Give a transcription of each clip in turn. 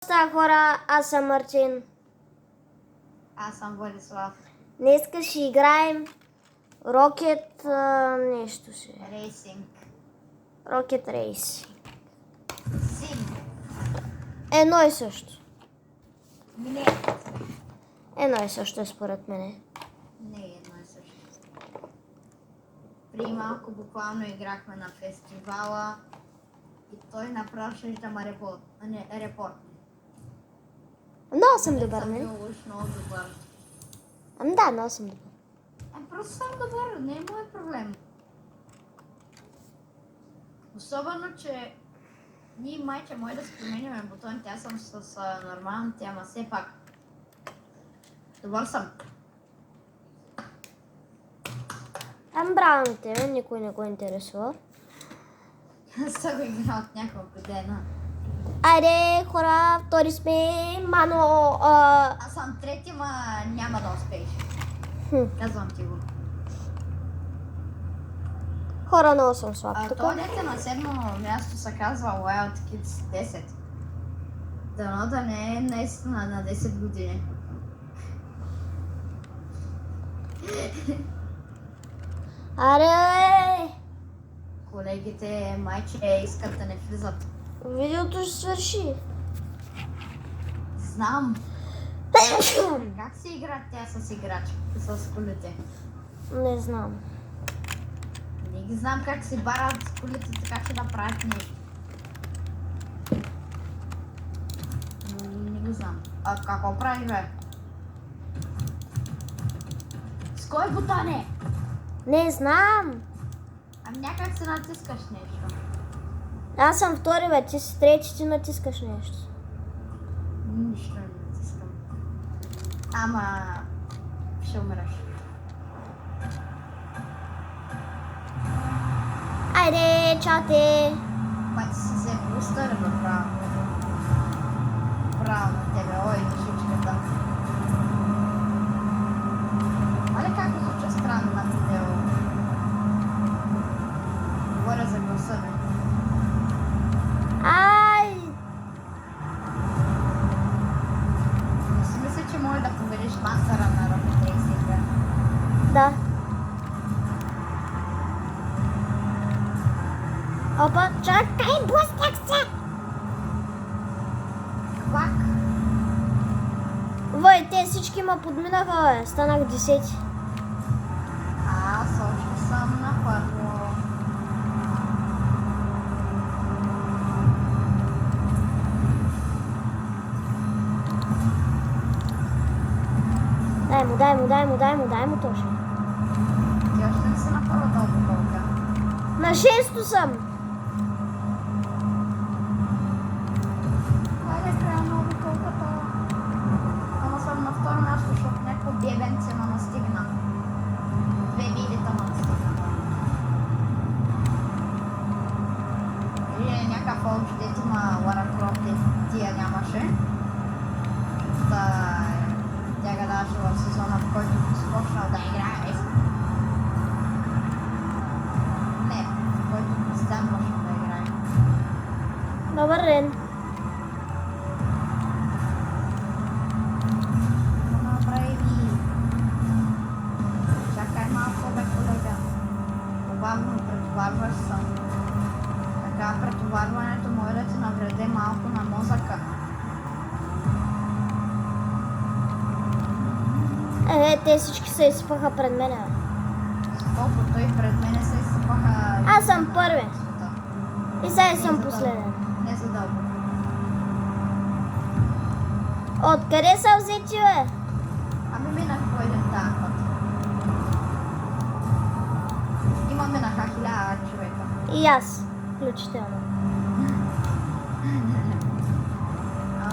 Става хора, аз съм Мартин. Аз съм Владислав. Днеска ще играем Rocket нещо си. Рейсинг. Rocket Race. Сим. Едно и също. Не. Едно и също е според мене. Не е едно и също. При малко буквално играхме на фестивала и той направо ще да ме репорт. Много съм добър, Съм не? бил уж много добър. Ами да, много съм добър. Просто съм добър, не е мой проблем. Особено, че ние майче може да си променяме бутоните, аз съм с нормалните, ама все пак. Добър съм. Браво на тебе, никой не го интересува. Аз съм го играл от няколко дена. Айде, хора, втори сме. Мано, Аз съм трети, ма няма да успееш. Казвам ти го. Хора, много съм слаб тук. Той дете на седмо място се казва Wild Kids 10. Дано да не е наистина на 10 години. Аре! Колегите майче искат да не влизат. Видеото ще свърши. Знам. Как се игра тя с играч? С колите? Не знам. Не ги знам как се барат с колите, така че да правят нещо. Не го знам. А какво прави, бе? С кой бутон е? Не знам. Ами някак се натискаш нещо. Аз съм втори, бе. Ти си трети, ти натискаш нещо. Нищо не натискам. Ама ще умреш. Айде, чате! Пак си се бустър, браво. Браво на тебе, ой, душичката. Але как звуча странно на видео? Говоря за гласа ми. Ай! Не си мисля, че може да победиш мастера на Rocket Racing. Да. Опа, чакай, блъснах се! Как? Вой, те всички ме подминаха, бе. Станах 10. Аз още съм на първо. Дай му точно. Ти още не си на първата обиколка. На 6-то съм. Хайде, края на обиколката. Ама съм на второ място, защото някакво бебенце ме настигна. 2 милита ме настигна. Или някакъв общ дете ма Лара Крофт тия нямаше. Тя гадаше в сезона, в който започнал да играе. Не, в който Кристиан почна да играе. Добър ден. Направи. Чакай малко, бе, колега. Побавно претоварваш съм. Така претоварването може да ти навреде малко на мозъка. Те всички се изсипаха пред мен. Колко той пред мене се изсипаха. Аз съм първи. И сега съм последен. Не за дълго. Откъде са взети, бе? Ами минах по един тази път. Има минаха 1000 човека. И аз, включително.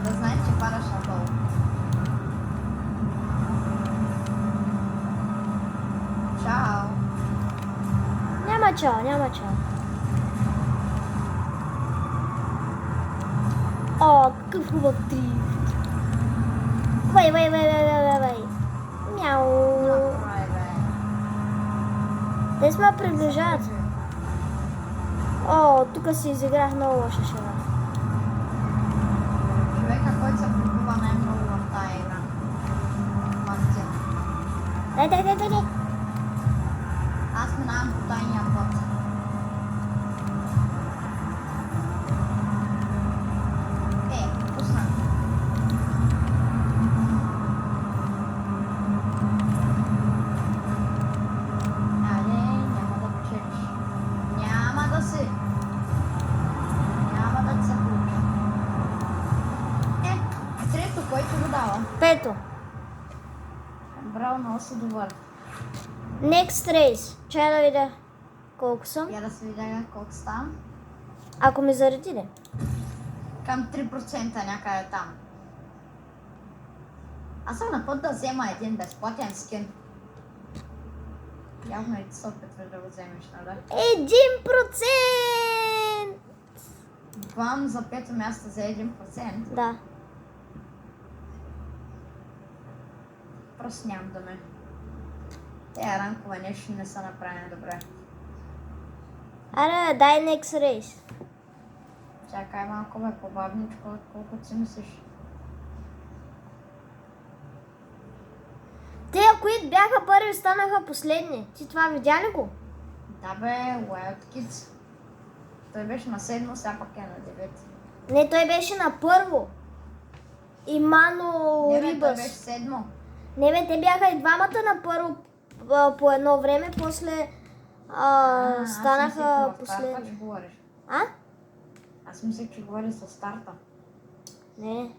Да знаеш, че падаш надолу. Чао. Няма чао. О, какъв хубав дрифт. Вай. Мяу. Направи, бе. Те сме приближават. О, тук си изиграх много лоша шега. Човека, Дай. Аз минавам по тайния път. Пусна. Аре, няма да печелиш. Няма да се получи. Трето, който го дава. Пето. Браво, много си добър. Next race. Чай да видя колко съм. Я да се видя колко ставам. Ако ми зареди ли? Към 3% някъде там. Аз съм на път да взема един безплатен скин. Явно и ти се опитваш да го вземеш, нали? 1%! Бам за пето място за 1%. Да. Просто нямам да ме. Те ранкове нещо не са направени добре. Аре, дай next race. Чакай малко бе, по-бавничко, колкото си мислиш. Те, които бяха първи, станаха последни. Ти това видя ли го? Да бе, Wild Kids. Той беше на 7, сега пак е на 9. Не, той беше на първо. И Мано Не бе, той Рибас. беше 7. Не бе, те бяха и двамата на първо по едно време, после станаха последни. Че говориш. А? Аз мислех, че говориш за старта. Не.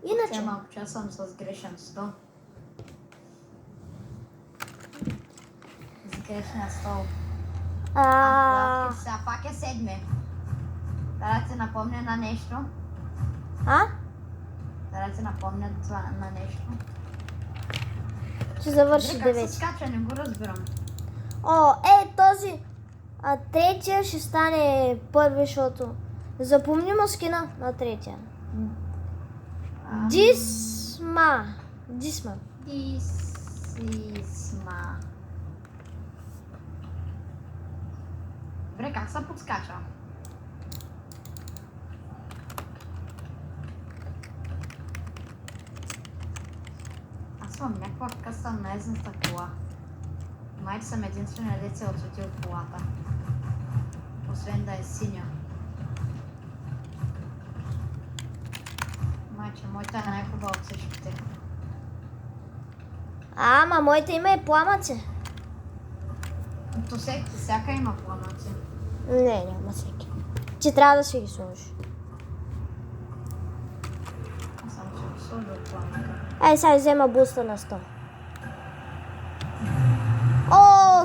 Сега Иначе. малко час съм с грешен 100. С грешния стол. Сега пак е 7. Да ти напомня на нещо. Да ти напомня на нещо. Ще завърши Как се 9. скача, не го разбирам. Този третия ще стане първи, защото запомни му скина на третия. Дисма. Дисма. Добре, как се подскача? Аз имам някаква къса наезната кола. Майче съм единствения дете е отсветил колата. Освен да е синя. Майче, моята е най-хубава от всичките. Ама моите има и пламъци. То всяка има пламъци. Не, няма всеки. Че трябва да си ги сложиш. Аз съм че го сложил пламъка. Ай, сега взема буста на 100. О,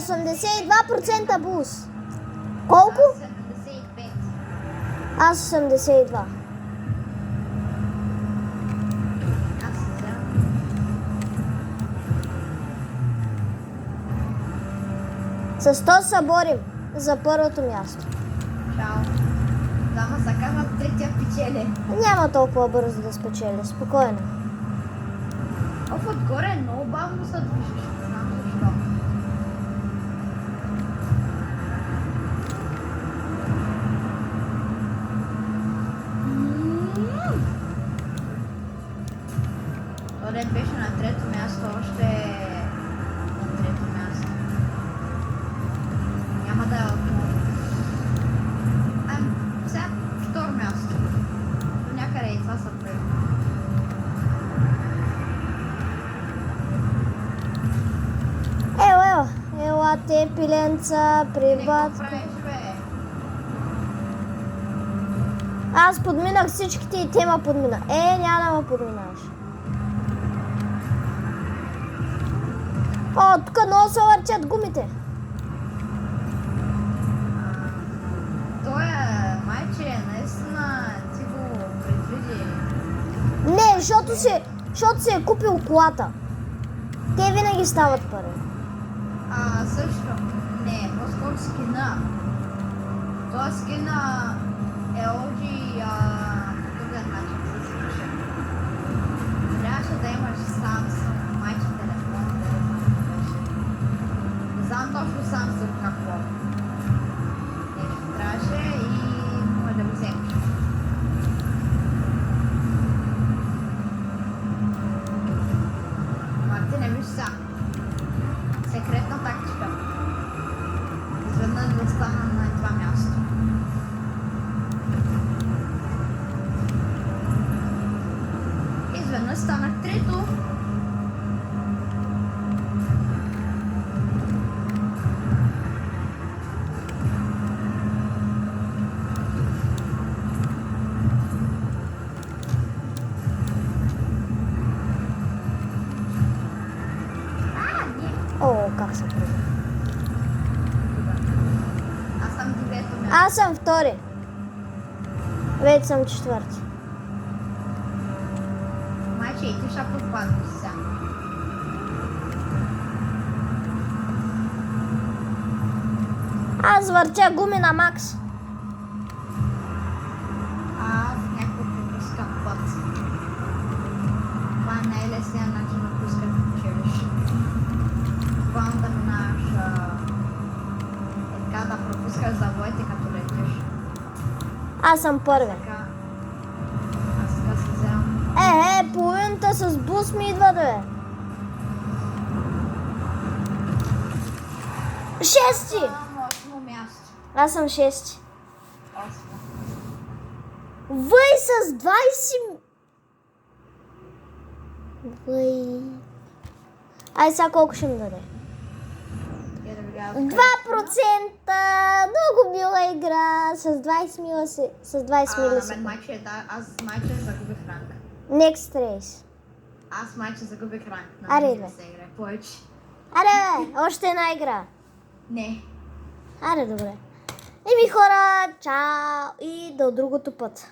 82% буст. Колко? 75. Аз 82. Аз се вземам. С 100 се борим за първото място. Чао. Дама се казва третия печели. Няма толкова бързо да спечеля, спокойно. Отгоре много бавно се движиш. Не знам защо. Ред беше на трето място, още на трето място. Няма да е отново. Сега второ място. До някъде и това са преди. Ела те, пиленца, при батко. Аз подминах всичките и те ме подмина. Няма да ме подминаш. Тук много се върчат гумите. Той майче, наистина ти го предвиди. Не, защото си е купил колата. Те винаги стават първи. Също. Не, по-скоро скина. Той скина е оджи по другия начин се свърши. Трябваше да имаш Samsung, майче телефон, да не знам какво беше. Не знам точно Samsung какво. Нещо трябваше и може да го вземеш. Ма Аз съм втори. Вече съм четвърти. Майче, и ти ще попаднеш сега. Аз въртя гуми на макс. Аз някакво пропускам път. Това е най-лесният начин да пускаш да печелиш. Буквално да минаваш така да пропускаш завоите като летиш. Аз съм първи. Така. Аз сега се вземам. Половината с бус ми идва, бе. Шести! Само 8 място. Аз съм шести. 8. Въй с 20... Въй... Ай, сега колко ще ми даде? Я да видя. 2%! Много мила игра. С 20 мила си... С 20 мила Мен си. майче, да, аз майче загубих ранг. Next race. Аз майче загубих ранг. Аре, Не бе. се играе повече. Аре, бе, още една игра. Не. Аре, добре. Еми хора, чао и до другото път.